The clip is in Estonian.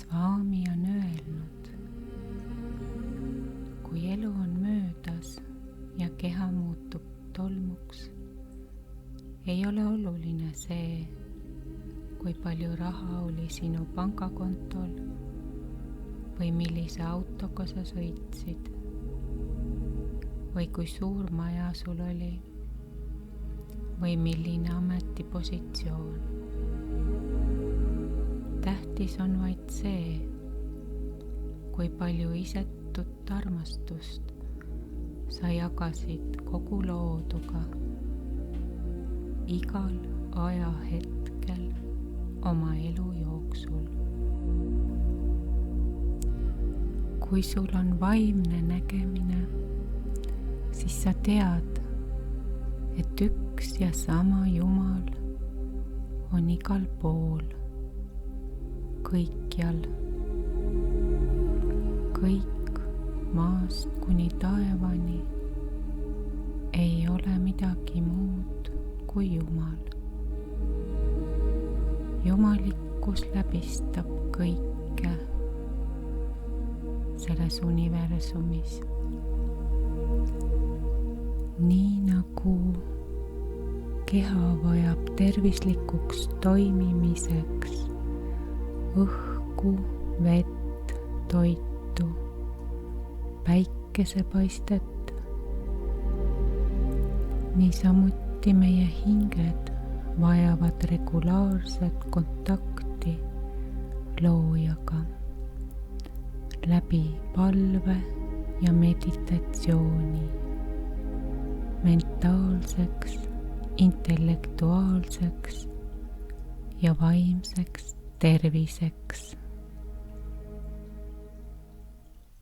Swami on öelnud, kui elu on möödas ja keha muutub tolmuks, ei ole oluline see, kui palju raha oli sinu pangakontol või millise autoga sa sõitsid või kui suur maja sul oli või milline ametipositsioon. Tähtis on vaid see, kui palju isetut armastust sa jagasid kogu looduga igal ajahetkel oma elu jooksul. Kui sul on vaimne nägemine, siis sa tead, et üks ja sama Jumal on igal pool, kõikjal. Kõik maast kuni taevani ei ole midagi muud kui Jumal. Jumalikkus läbistab kõike selles universumis. Nii nagu keha vajab tervislikuks toimimiseks õhku, vett, toitu, päikesepaistet, niisamuti meie hinged vajavad regulaarset kontakti loojaga läbi palve ja meditatsiooni, mentaalseks, intellektuaalseks ja vaimseks terviseks.